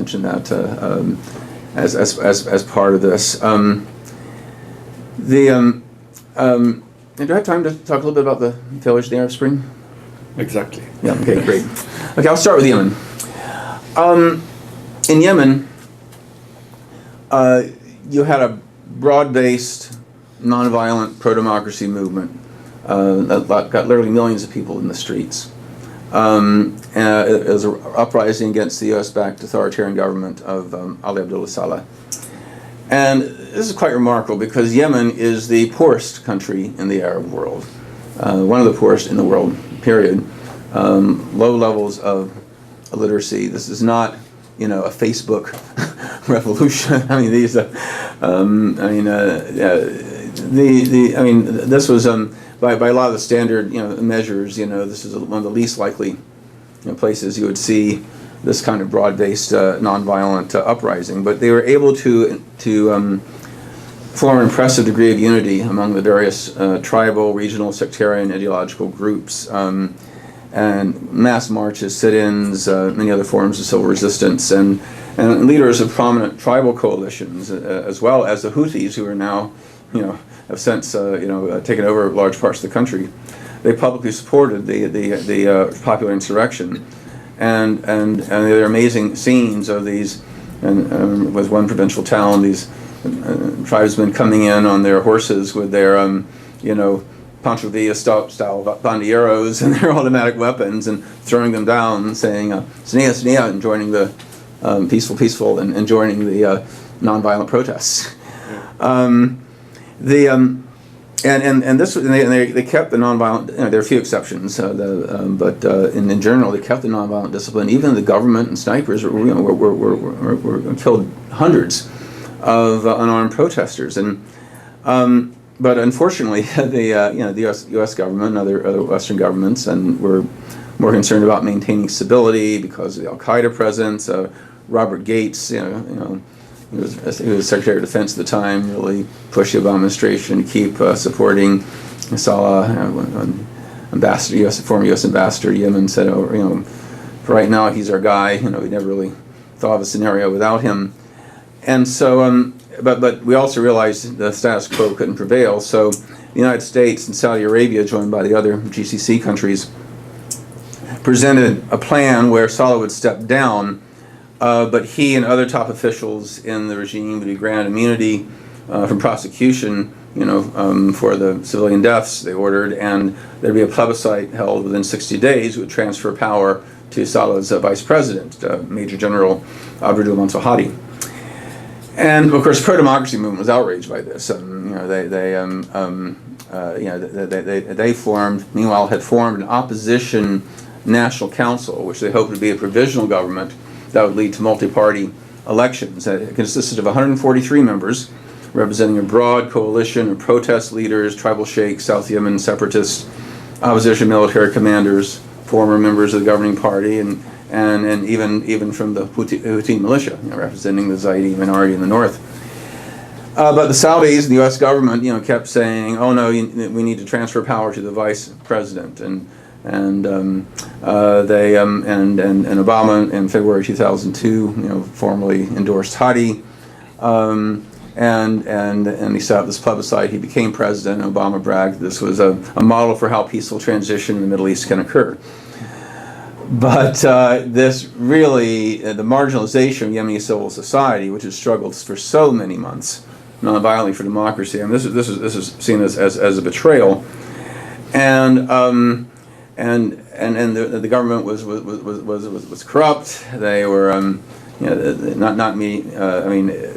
mention that as part of this. Do I have time to talk a little bit about the failures of the Arab Spring? Exactly. Yeah, okay, great. Okay, I'll start with Yemen. In Yemen, you had a broad-based, nonviolent pro-democracy movement that got literally millions of people in the streets. It was an uprising against the U.S.-backed authoritarian government of Ali Abdullah Saleh. And this is quite remarkable because Yemen is the poorest country in the Arab world, one of the poorest in the world, period. Low levels of illiteracy. This is not, a Facebook revolution. I mean, this was by a lot of the standard measures. This is one of the least likely places you would see this kind of broad-based nonviolent uprising. But they were able to form an impressive degree of unity among the various tribal, regional, sectarian, ideological groups, and mass marches, sit-ins, many other forms of civil resistance, and leaders of prominent tribal coalitions, as well as the Houthis, who are now, have since taken over large parts of the country. They publicly supported the popular insurrection, and there are amazing scenes of these. And with one provincial town, these tribesmen coming in on their horses with their Pancho Villa style bandilleros and their automatic weapons, and throwing them down, saying "Snia, Snia," and joining the peaceful, and joining the nonviolent protests. They kept the nonviolent. There are a few exceptions, but in general, they kept the nonviolent discipline. Even the government and snipers were killed hundreds of unarmed protesters, but unfortunately, the U.S. government and other Western governments were more concerned about maintaining stability because of the Al Qaeda presence. Robert Gates, he was Secretary of Defense at the time, really pushed the Obama administration to keep supporting Saleh. Former U.S. ambassador to Yemen said, for right now he's our guy. We never really thought of a scenario without him. And so, but we also realized the status quo couldn't prevail. So the United States and Saudi Arabia, joined by the other GCC countries, presented a plan where Saleh would step down, but he and other top officials in the regime would be granted immunity from prosecution, for the civilian deaths they ordered, and there'd be a plebiscite held within 60 days, would transfer power to Saleh's vice president, Major General Abdul Mansur Hadi. And of course, the pro-democracy movement was outraged by this. They had formed an opposition national council, which they hoped would be a provisional government that would lead to multi-party elections. It consisted of 143 members, representing a broad coalition of protest leaders, tribal sheikhs, South Yemen separatists, opposition military commanders, former members of the governing party, and even from the Houthi militia, representing the Zaidi minority in the north. But the Saudis and the U.S. government, kept saying, "Oh no, we need to transfer power to the vice president," and Obama in February 2002, formally endorsed Hadi, and he set up this plebiscite. He became president. And Obama bragged this was a model for how peaceful transition in the Middle East can occur. But this really, the marginalization of Yemeni civil society, which has struggled for so many months, nonviolently for democracy, this is seen as a betrayal, and the government was corrupt. They were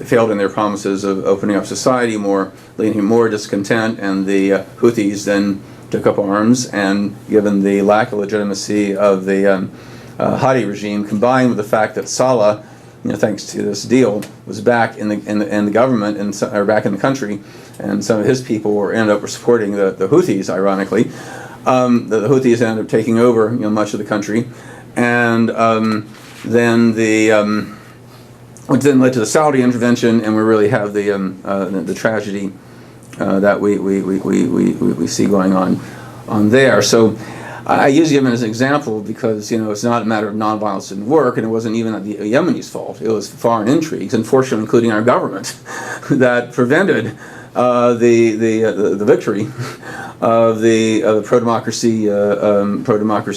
failed in their promises of opening up society more, leading to more discontent, and the Houthis then took up arms, and given the lack of legitimacy of the Hadi regime, combined with the fact that Saleh, thanks to this deal, was back in the government or back in the country, and some of his people ended up supporting the Houthis. Ironically, the Houthis ended up taking over much of the country, and which then led to the Saudi intervention, and we really have the tragedy that we see going on there. So I use Yemen as an example because, it's not a matter of nonviolence didn't work, and it wasn't even the Yemenis' fault. It was foreign intrigues, unfortunately, including our government, that prevented the victory of the pro-democracy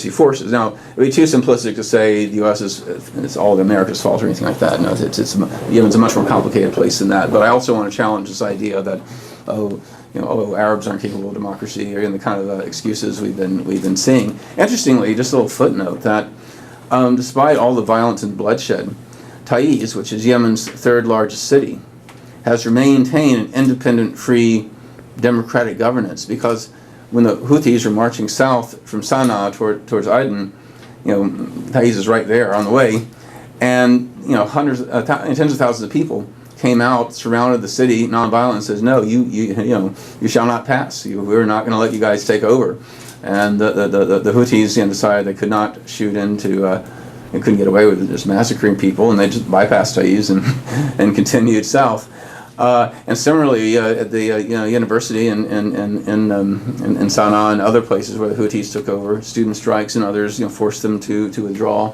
forces. Now, it would be too simplistic to say the U.S. it's all America's fault or anything like that. No, Yemen's a much more complicated place than that. But I also want to challenge this idea that Arabs aren't capable of democracy, or the kind of excuses we've been seeing. Interestingly, just a little footnote that despite all the violence and bloodshed, Taiz, which is Yemen's third largest city, has maintained an independent, free, democratic governance, because when the Houthis are marching south from Sana'a towards Aden, Taiz is right there on the way, and tens of thousands of people came out, surrounded the city, nonviolent, and says, "No, you shall not pass. We're not going to let you guys take over." And the Houthis decided they could not shoot into. They couldn't get away with it, just massacring people, and they just bypassed Taiz and continued south. And similarly, at the university in Sana'a and other places where the Houthis took over, student strikes and others forced them to withdraw.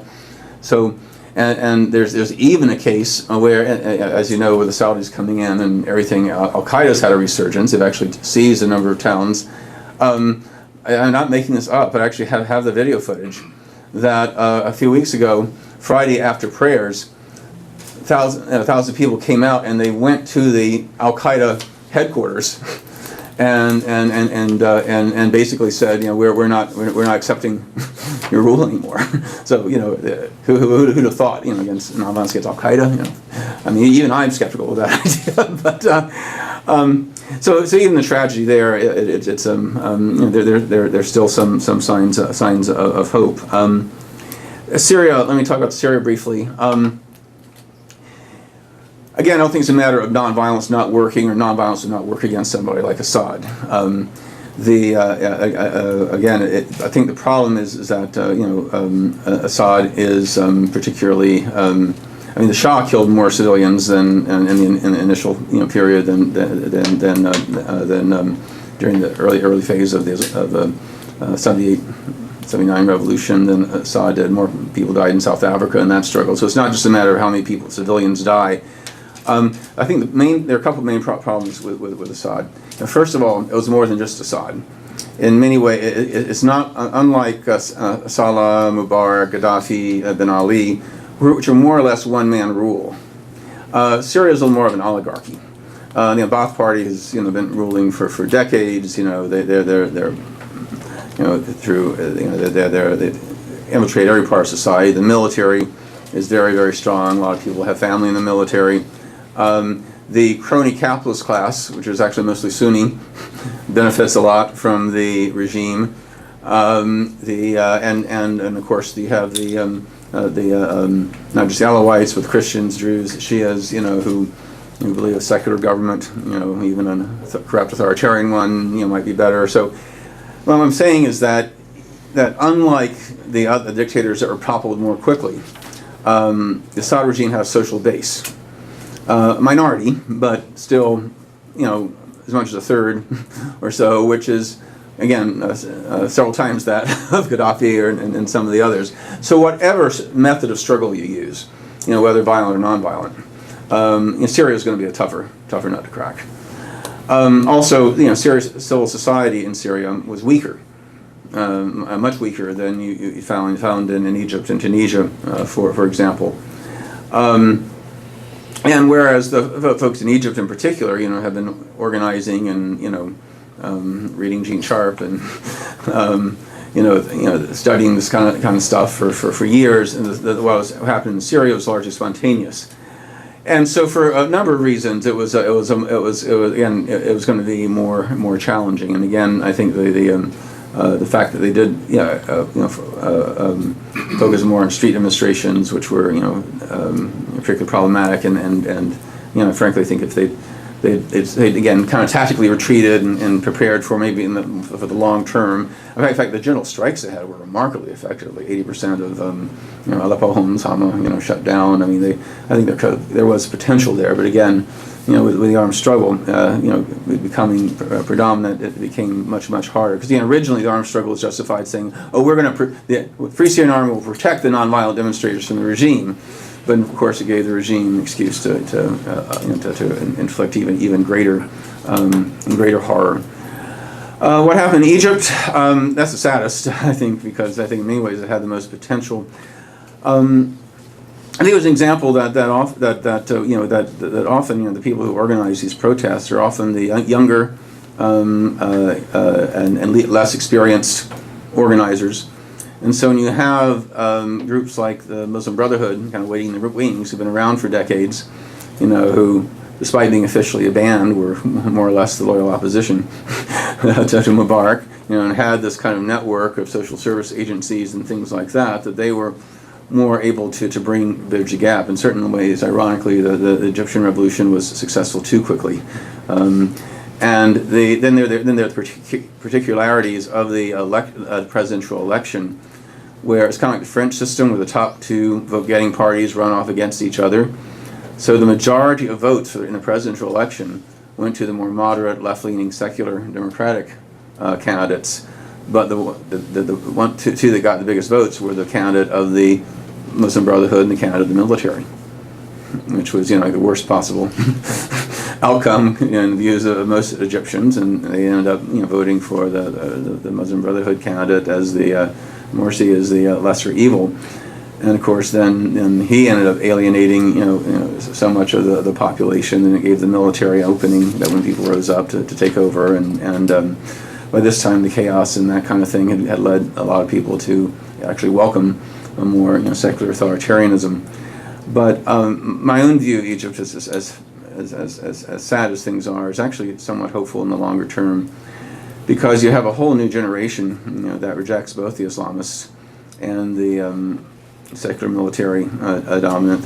So, and there's even a case where, as you know, with the Saudis coming in and everything, Al Qaeda's had a resurgence. They've actually seized a number of towns. I'm not making this up, but I actually have the video footage that a few weeks ago, Friday after prayers, 1,000 people came out and they went to the Al Qaeda headquarters and basically said, we're not accepting your rule anymore. So who'd have thought against nonviolence against Al Qaeda? I mean, even I'm skeptical of that idea. But so even the tragedy there, there's still some signs of hope. Syria. Let me talk about Syria briefly. Again, I don't think it's a matter of nonviolence not working or nonviolence to not work against somebody like Assad. Again, I think the problem is that Assad is particularly. The Shah killed more civilians than in the initial period than during the early phase of the 78. 79 revolution, then Assad did. More people died in South Africa in that struggle. So it's not just a matter of how many civilians die. I think there are a couple of main problems with Assad. First of all, it was more than just Assad. In many ways, it's not unlike Salah, Mubarak, Gaddafi, Ben Ali, which are more or less one-man rule. Syria is a little more of an oligarchy. The Ba'ath Party has been ruling for decades. They infiltrate every part of society. The military is very, very strong. A lot of people have family in the military. The crony capitalist class, which is actually mostly Sunni, benefits a lot from the regime. And of course you have not just the Alawites, but Christians, Druze, Shias, who believe a secular government, even a corrupt authoritarian one, might be better. So what I'm saying is that unlike the other dictators that were toppled more quickly, the Assad regime has a social base. Minority, but still, as much as a third or so, which is, again, several times that of Gaddafi and some of the others. So whatever method of struggle you use, whether violent or nonviolent, Syria is going to be a tougher nut to crack. Also, Syria's civil society in Syria was weaker, much weaker than you found in Egypt and Tunisia, for example. And whereas the folks in Egypt in particular, have been organizing and reading Gene Sharp and studying this kind of stuff for years, and what happened in Syria was largely spontaneous. And so, for a number of reasons, it was going to be more challenging. And again, I think the fact that they did focus more on street demonstrations, which were particularly problematic, and frankly, I think if they'd again kind of tactically retreated and prepared for maybe for the long term. In fact, the general strikes they had were remarkably effective. Like 80% of Aleppo homes, Hama, shut down. I mean, I think there was potential there, but again, with the armed struggle, becoming predominant, it became much, much harder. Because originally the armed struggle was justified saying, oh, the Free Syrian Army will protect the nonviolent demonstrators from the regime. But of course, it gave the regime an excuse to inflict even greater horror. What happened in Egypt? That's the saddest, I think, because I think in many ways it had the most potential. I think it was an example that often the people who organize these protests are often the younger and less experienced organizers. And so when you have groups like the Muslim Brotherhood, kind of waiting in the wings, who've been around for decades, who, despite being officially a band, were more or less the loyal opposition to Mubarak, and had this kind of network of social service agencies and things like that, that they were more able to bridge the gap. In certain ways, ironically, the Egyptian revolution was successful too quickly. And then there are the particularities of the presidential election, where it's kind of like the French system, where the top two vote-getting parties run off against each other. So the majority of votes in the presidential election went to the more moderate, left-leaning, secular, democratic candidates. But the two that got the biggest votes were the candidate of the Muslim Brotherhood and the candidate of the military, which was the worst possible outcome in the views of most Egyptians, and they ended up voting for the Muslim Brotherhood candidate as the Morsi as the lesser evil. And of course, then he ended up alienating so much of the population, and it gave the military opening that when people rose up to take over, and by this time the chaos and that kind of thing had led a lot of people to actually welcome a more secular authoritarianism. But my own view of Egypt is as sad as things are, is actually somewhat hopeful in the longer term, because you have a whole new generation that rejects both the Islamists and the secular military dominance.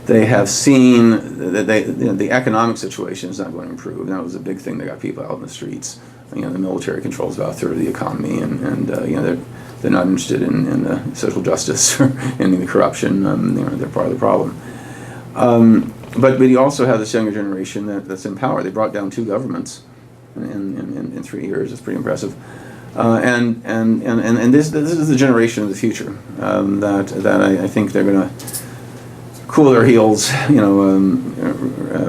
They have seen that the economic situation is not going to improve. And that was a big thing that got people out in the streets. The military controls about a third of the economy, and they're not interested in social justice or ending the corruption. They're part of the problem. But you also have this younger generation that's in power. They brought down 2 governments in 3 years. It's pretty impressive. And this is the generation of the future that I think they're going to cool their heels,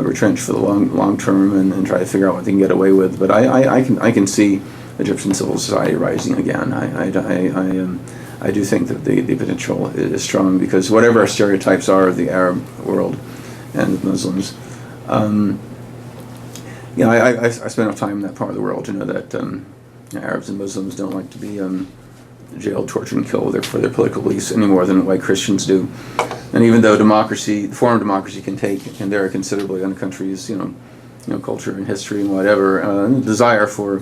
retrench for the long term and try to figure out what they can get away with. But I can see Egyptian civil society rising again. I do think that the potential is strong, because whatever our stereotypes are of the Arab world and Muslims, I spent enough time in that part of the world to know that Arabs and Muslims don't like to be jailed, tortured, and killed for their political beliefs any more than white Christians do. And even though the form of democracy can vary considerably on a country's culture and history and whatever, the desire for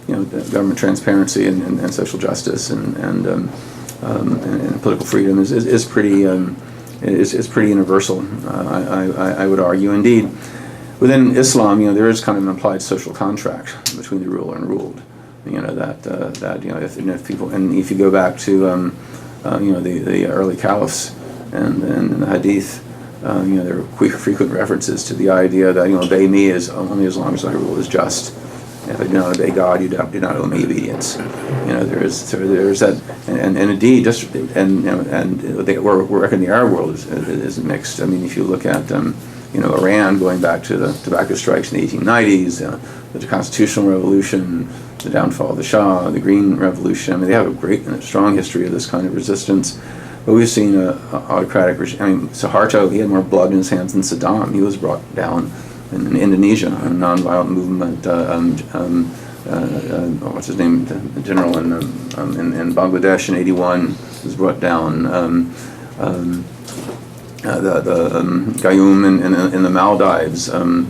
government transparency and social justice and political freedom is pretty universal. I would argue. Indeed, within Islam, there is kind of an implied social contract between the ruler and ruled. If people, and if you go back to the early caliphs and the hadith, there are frequent references to the idea that obey me is only as long as my rule is just. If I do not obey God, you do not owe me obedience. There is that, and indeed, we're reckoning the Arab world is mixed. I mean, if you look at Iran, going back to the tobacco strikes in the 1890s, the constitutional revolution, the downfall of the Shah, the Green Revolution. I mean, they have a great and strong history of this kind of resistance. But we've seen an autocratic regime. I mean, Suharto, he had more blood in his hands than Saddam. He was brought down in Indonesia, a nonviolent movement. What's his name? The general in Bangladesh in '81 was brought down. The Gayoom in the Maldives, in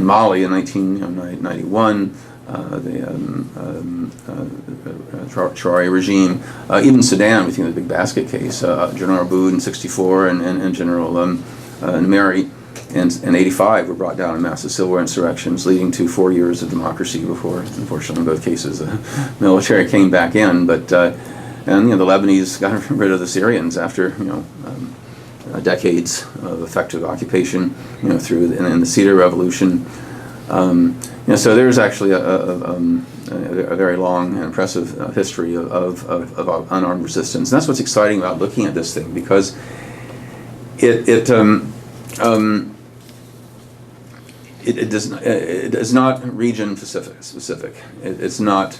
Mali in 1991. The Traore regime, even Sudan, we think of the big basket case, General Aboud in '64 and General Numeri in '85 were brought down in massive civil war insurrections, leading to 4 years of democracy before, unfortunately, in both cases, the military came back in. But the Lebanese got rid of the Syrians after decades of effective occupation, through in the Syria Revolution. So there's actually a very long and impressive history of unarmed resistance. And that's what's exciting about looking at this thing, because it is not region specific. It's not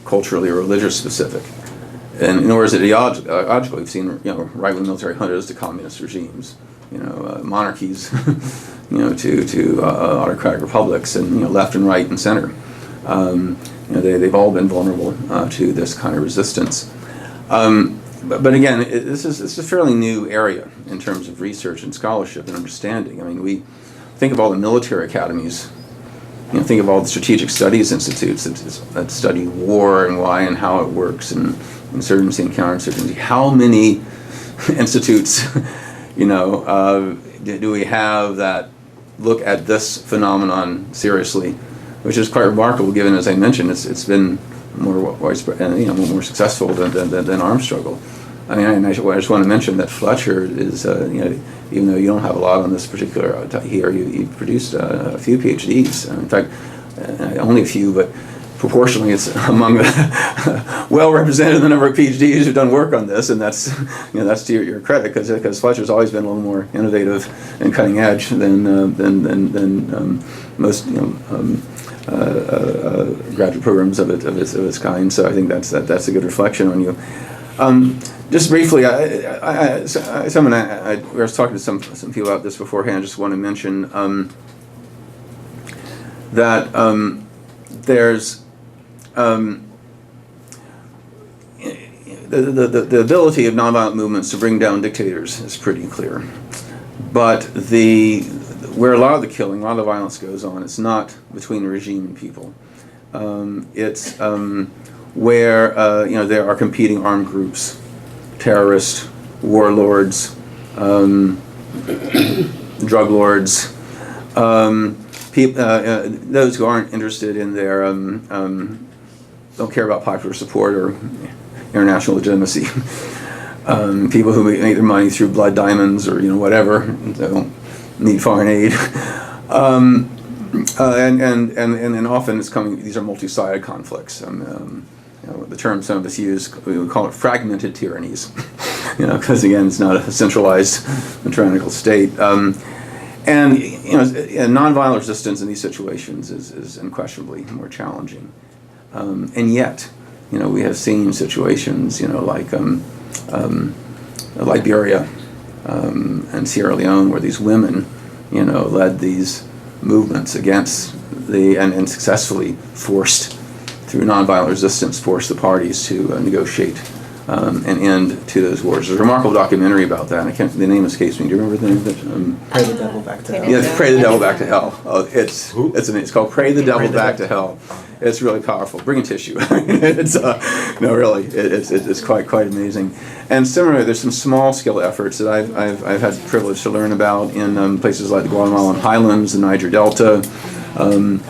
culturally or religious specific. And nor is it ideologically. We've seen right-wing military hunters to communist regimes, monarchies, to autocratic republics, and left and right and center. They've all been vulnerable to this kind of resistance. But again, this is a fairly new area in terms of research and scholarship and understanding. I mean, we think of all the military academies. Think of all the strategic studies institutes that study war and why and how it works, and insurgency and counterinsurgency. How many institutes, do we have that look at this phenomenon seriously? Which is quite remarkable, given, as I mentioned, it's been more widespread and more successful than armed struggle. I mean, I just want to mention that Fletcher is, even though you don't have a lot on this particular here, you've produced a few PhDs. In fact, only a few, but proportionally, it's among the well represented in the number of PhDs who've done work on this, and that's that's to your credit, because Fletcher's always been a little more innovative and cutting edge than most graduate programs of its kind. So I think that's a good reflection on you. Just briefly, I was talking to some people about this beforehand. I just want to mention that there's the ability of nonviolent movements to bring down dictators is pretty clear, but where a lot of the killing, a lot of the violence goes on, it's not between the regime and people. It's where there are competing armed groups, terrorists, warlords, drug lords, those who aren't interested in their don't care about popular support or international legitimacy. People who make their money through blood diamonds or whatever. They don't need foreign aid. And often it's coming. These are multi-sided conflicts. The term some of us use, we would call it fragmented tyrannies. Because again, it's not a centralized, tyrannical state. And nonviolent resistance in these situations is unquestionably more challenging. And yet, we have seen situations, like Liberia and Sierra Leone, where these women, led these movements against and successfully forced, through nonviolent resistance, forced the parties to negotiate an end to those wars. There's a remarkable documentary about that. The name escapes me. Do you remember the name of it? Pray the Devil Back to Hell. Yeah, Pray the Devil Back to Hell. It's called Pray the Devil Back to Hell. It's really powerful. Bring a tissue. It's it's quite amazing. And similarly, there's some small scale efforts that I've had the privilege to learn about in places like the Guatemalan Highlands, the Niger Delta, and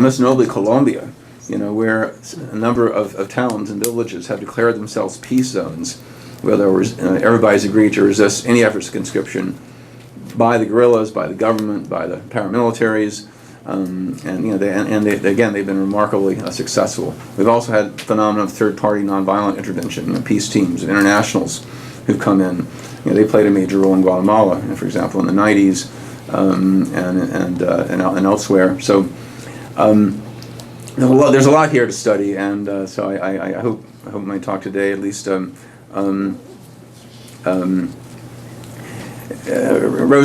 most notably Colombia. Where a number of towns and villages have declared themselves peace zones, where everybody's agreed to resist any efforts of conscription by the guerrillas, by the government, by the paramilitaries, they've been remarkably successful. We've also had the phenomenon of third-party nonviolent intervention, peace teams and internationals who've come in. They played a major role in Guatemala, for example, in the 90s and elsewhere. So. There's a lot here to study, and so I hope my talk today at least rose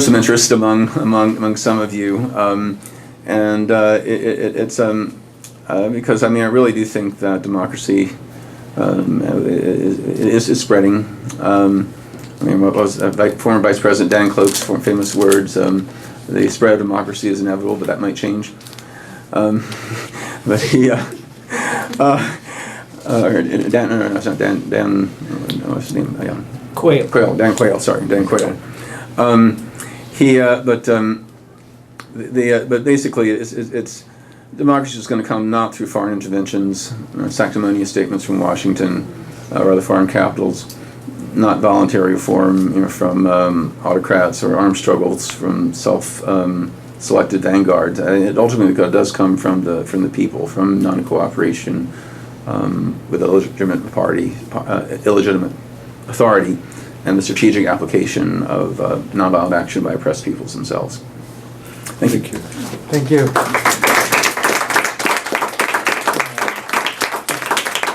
some interest among some of you, it's because I really do think that democracy is spreading. What was former Vice President Dan Cloke's famous words? The spread of democracy is inevitable, but that might change. But he, it's not Dan, what's his name? Quayle, Dan Quayle, sorry, Dan Quayle. But basically, it's democracy is going to come not through foreign interventions, sanctimonious statements from Washington or other foreign capitals, not voluntary reform, from autocrats or armed struggles, from selected vanguards. It ultimately does come from the people, from non-cooperation with a legitimate party, illegitimate authority, and the strategic application of nonviolent action by oppressed peoples themselves. Thank you. Thank you.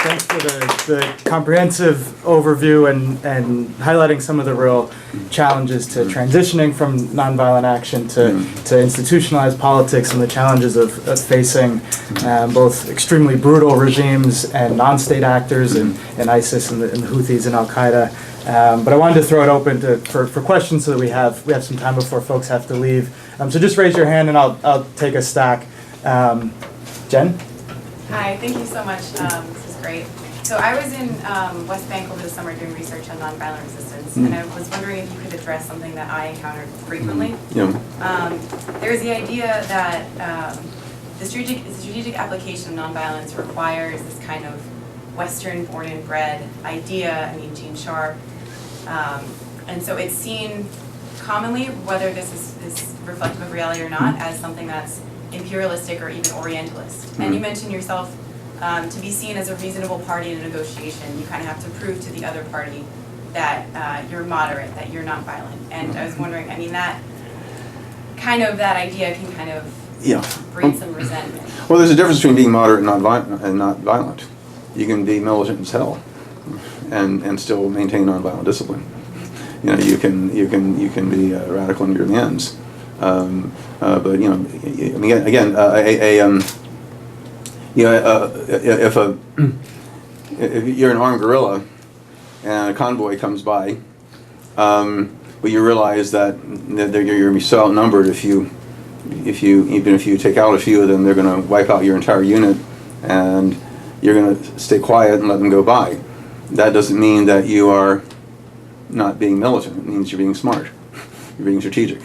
Thanks for the comprehensive overview and highlighting some of the real challenges to transitioning from nonviolent action to institutionalized politics, and the challenges of facing both extremely brutal regimes and non-state actors in ISIS and the Houthis and Al-Qaeda. But I wanted to throw it open for questions so that we have some time before folks have to leave. So just raise your hand and I'll take a stack. Jen? Hi, thank you so much. This is great. So I was in West Bank over the summer doing research on nonviolent resistance, and I was wondering if you could address something that I encountered frequently. There's the idea that the strategic application of nonviolence requires this kind of Western born and bred idea. I mean, Gene Sharp. And so it's seen commonly, whether this is reflective of reality or not, as something that's imperialistic or even orientalist. And you mentioned yourself, to be seen as a reasonable party in a negotiation, you kind of have to prove to the other party that you're moderate, that you're not violent. And I was wondering, I mean, that idea can kind of breed some resentment. Well, there's a difference between being moderate and not violent. You can be militant as hell and still maintain nonviolent discipline. You can be radical in your ends. But if you're an armed guerrilla and a convoy comes by, but you realize that you're going to be so outnumbered, even if you take out a few of them, they're going to wipe out your entire unit, and you're going to stay quiet and let them go by. That doesn't mean that you are not being militant. It means you're being smart. You're being strategic.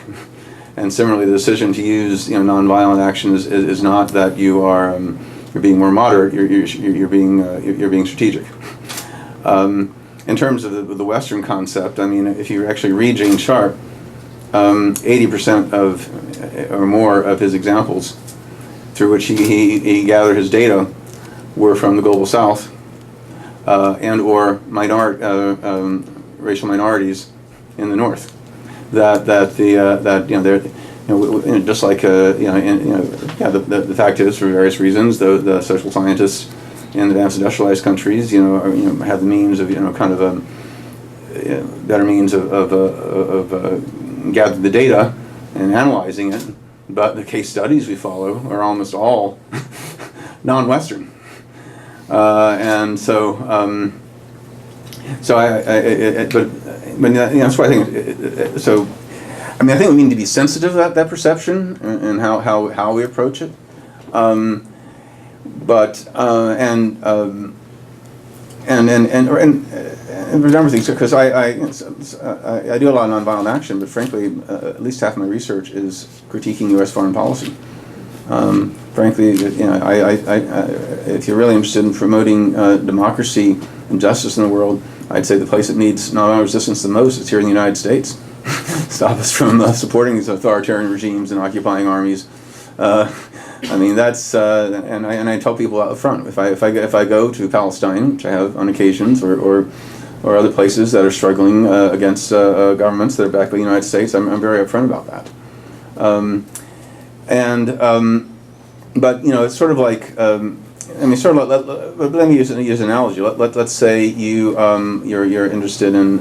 And similarly, the decision to use nonviolent action is not that you're being more moderate. You're being strategic. In terms of the Western concept, I mean, if you actually read Gene Sharp, 80% or more of his examples through which he gathered his data were from the global South and or racial minorities in the North. Just like the fact is, for various reasons, the social scientists in advanced industrialized countries have the means of better means of gathering the data and analyzing it, but the case studies we follow are almost all non-Western, and so that's why I think so. I mean, I think we need to be sensitive to that perception and how we approach it. And remember things, because I do a lot of nonviolent action, but frankly, at least half of my research is critiquing U.S. foreign policy. Frankly, if you're really interested in promoting democracy and justice in the world, I'd say the place that needs nonviolent resistance the most is here in the United States. Stop us from supporting these authoritarian regimes and occupying armies. I mean, that's and I tell people out front, if I go to Palestine, which I have on occasions, or other places that are struggling against governments that are backed by the United States, I'm very upfront about that. But it's sort of like let me use an analogy. Let's say you're interested in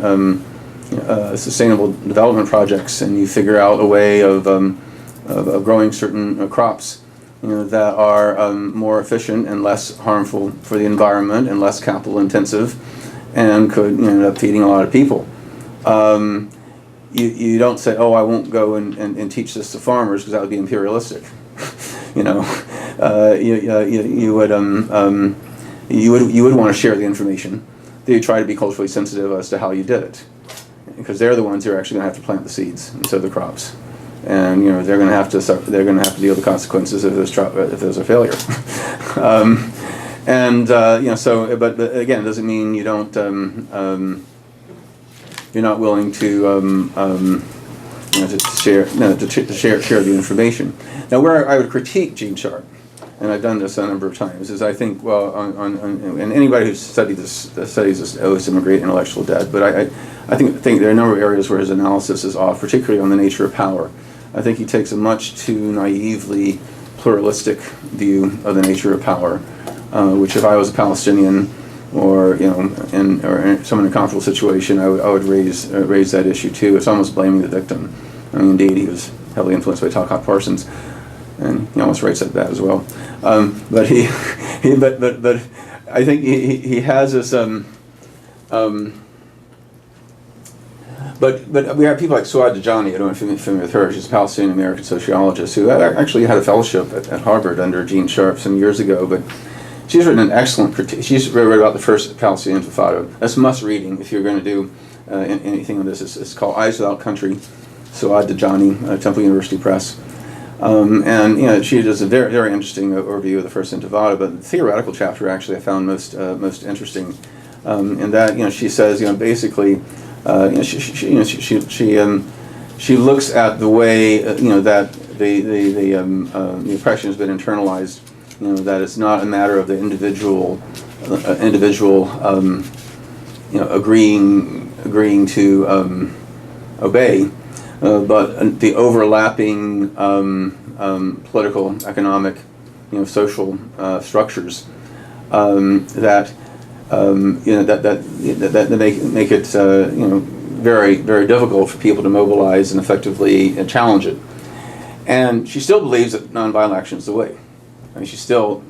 sustainable development projects, and you figure out a way of growing certain crops that are more efficient and less harmful for the environment and less capital intensive, and could end up feeding a lot of people. You don't say, oh, I won't go and teach this to farmers, because that would be imperialistic. You would want to share the information. You try to be culturally sensitive as to how you did it, because they're the ones who are actually going to have to plant the seeds and sow the crops, and they're going to have to suffer, they're going to have to deal with the consequences if there's a failure. But again, it doesn't mean you don't you're not willing to share the information. Now, where I would critique Gene Sharp, and I've done this a number of times, is I think, well, and anybody who studies this owes him a great intellectual debt, but I think there are a number of areas where his analysis is off, particularly on the nature of power. I think he takes a much too naively pluralistic view of the nature of power, which if I was a Palestinian or or someone in a comfortable situation, I would raise that issue too. It's almost blaming the victim. I mean, indeed, he was heavily influenced by Talcott Parsons, and he almost writes like that as well. But but I think he has this. But we have people like Suad Dajani. I don't know if you're familiar with her. She's a Palestine American sociologist who actually had a fellowship at Harvard under Gene Sharp some years ago. But she's written an excellent critique. She's read about the first Palestinian Intifada. That's must reading if you're going to do anything on this. It's called Eyes Without Country. Suad Dajani, Temple University Press. And she does a very, very interesting overview of the first Intifada. But the theoretical chapter actually I found most interesting. In that she says basically. She looks at the way that the oppression has been internalized. That it's not a matter of the individual agreeing to obey, but the overlapping political, economic, social structures that. That make it very, very difficult for people to mobilize and effectively challenge it. And she still believes that nonviolent action is the way. I mean, she still,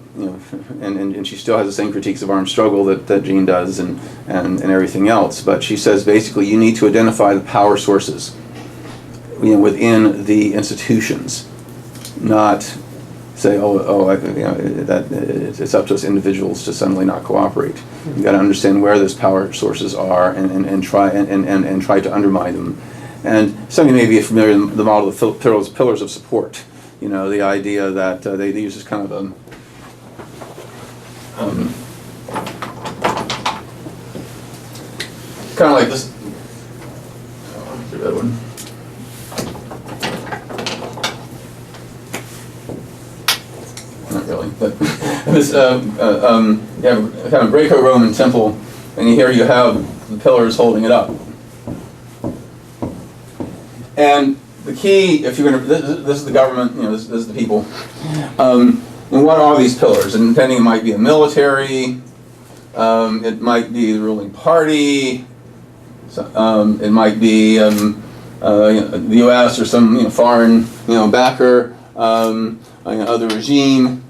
and she still has the same critiques of armed struggle that Gene does and everything else. But she says basically you need to identify the power sources, within the institutions, not say, that it's up to us individuals to suddenly not cooperate. You've got to understand where those power sources are and try to undermine them. And some of you may be familiar with the model of pillars of support. The idea that they use this kind of kind of like this. Oh, that one. Not really, but this you have a kind of Greco-Roman temple, and here you have the pillars holding it up. And the key, if you're going to, this is the government, this is the people. And what are these pillars? And depending, it might be a military, it might be the ruling party, it might be the U.S. or some foreign backer. Other regime.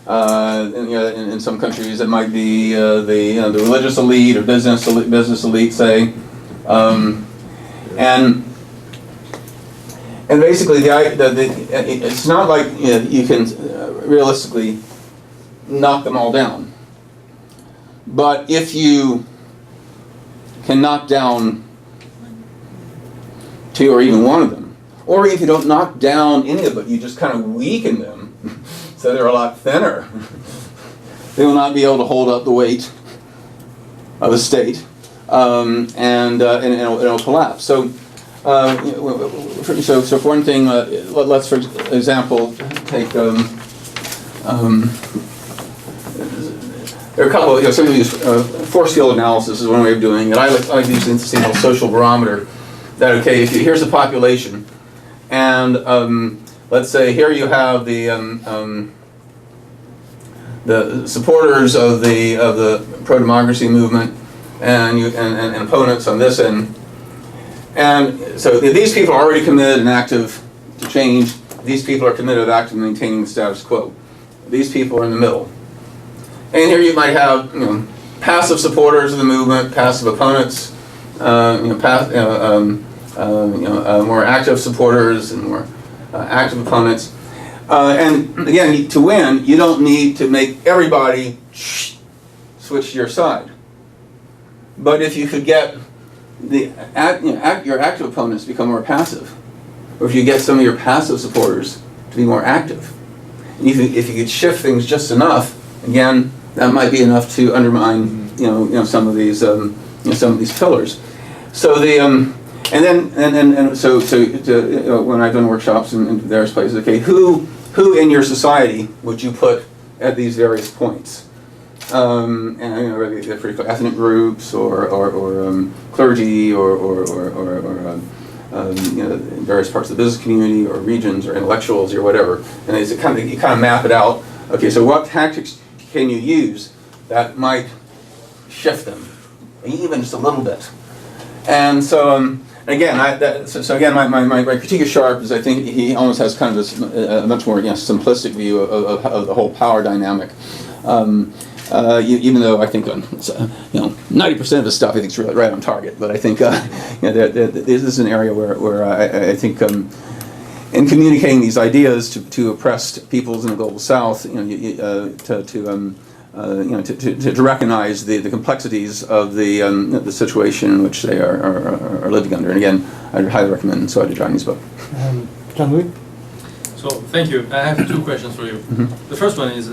In some countries, it might be the religious elite or business elite, say, and basically it's not like you can realistically knock them all down. But if you can knock down two or even one of them, or if you don't knock down any of it, you just kind of weaken them, so they're a lot thinner. They will not be able to hold up the weight of a state, and it'll collapse. So for one thing, let's for example take there are a couple of some of these force field analysis is one way of doing it. I like these things to see a social barometer. That here's the population. And let's say here you have the supporters of the pro-democracy movement and opponents on this end. And so these people are already committed and active to change. These people are committed and active to maintaining the status quo. These people are in the middle. And here you might have passive supporters of the movement, passive opponents, more active supporters and more active opponents. And again, to win, you don't need to make everybody switch to your side. But if you could get your active opponents to become more passive, or if you get some of your passive supporters to be more active, and if you could shift things just enough, again, that might be enough to undermine some of these pillars. So the when I've done workshops in various places, okay, who in your society would you put at these various points? And you know, whether they're particular ethnic groups or clergy or you know, in various parts of the business community or regions or intellectuals or whatever, and you kind of map it out. Okay, so what tactics can you use that might shift them, even just a little bit? And so again, my critique of Sharp is I think he almost has kind of a much more simplistic view of the whole power dynamic. Even though I think 90% of the stuff I think is really right on target, but I think this is an area where I think in communicating these ideas to oppressed peoples in the global South, to recognize the complexities of the situation in which they are living under. And again, I highly recommend Johnny's book. Jean-Louis? So thank you. I have two questions for you. Mm-hmm. The first one is,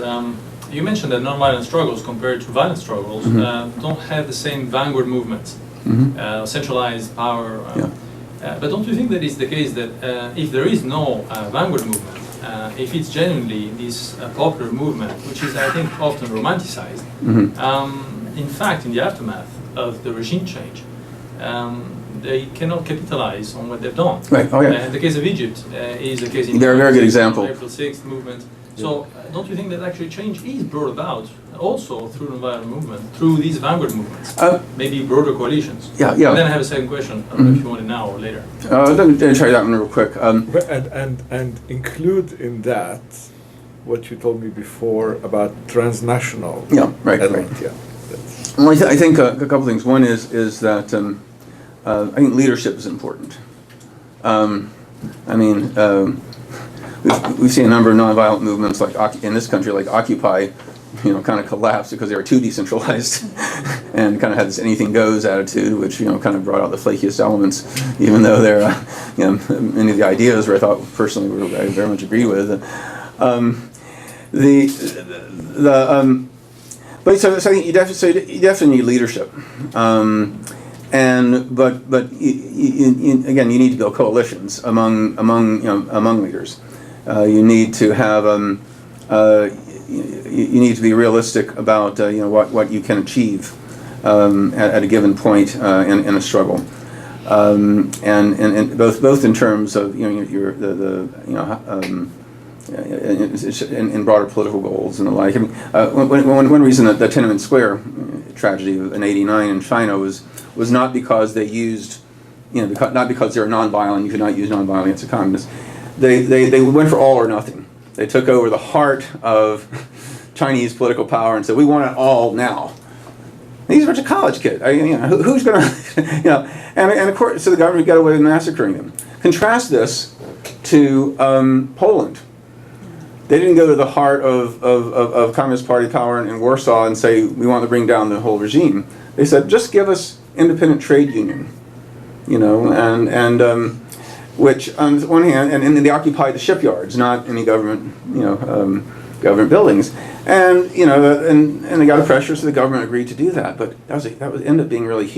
you mentioned that nonviolent struggles compared to violent struggles don't have the same vanguard movements, centralized power. But don't you think that it's the case that if there is no vanguard movement, if it's genuinely this popular movement, which is, I think, often romanticized, in fact, in the aftermath of the regime change, they cannot capitalize on what they've done. Right. Oh yeah. The case of Egypt is a case in they're a very good example. April 6th movement. So don't you think that actually change is brought about also through nonviolent movement, through these vanguard movements, maybe broader coalitions? Yeah. And then I have a second question. I don't know if you want it now or later. Let me try that one real quick. And include in that what you told me before about transnational. Yeah. Right. Right. Yeah. Well, I think a couple things. One is that I think leadership is important. We've seen a number of nonviolent movements, like in this country, like Occupy, kind of collapsed because they were too decentralized, and kind of had this anything goes attitude, which kind of brought out the flakiest elements, even though they're many of the ideas where I thought personally I very much agree with. But so I think you definitely need leadership. But again, you need to build coalitions among leaders. You need to have you need to be realistic about what you can achieve at a given point in a struggle, and both in terms of in broader political goals and the like. I mean, one reason that the Tiananmen Square tragedy in '89 in China was not because they used, not because they were nonviolent. You could not use nonviolence against the communists. They went for all or nothing. They took over the heart of Chinese political power and said, "We want it all now." These are a bunch of college kids. Who's going to, and of course, so the government got away with massacring them. Contrast this to Poland. They didn't go to the heart of Communist Party power in Warsaw and say, "We want to bring down the whole regime." They said, "Just give us independent trade union," which on the one hand, and they occupied the shipyards, not any government, government buildings, and and they got a pressure, so the government agreed to do that. But that ended up being really huge.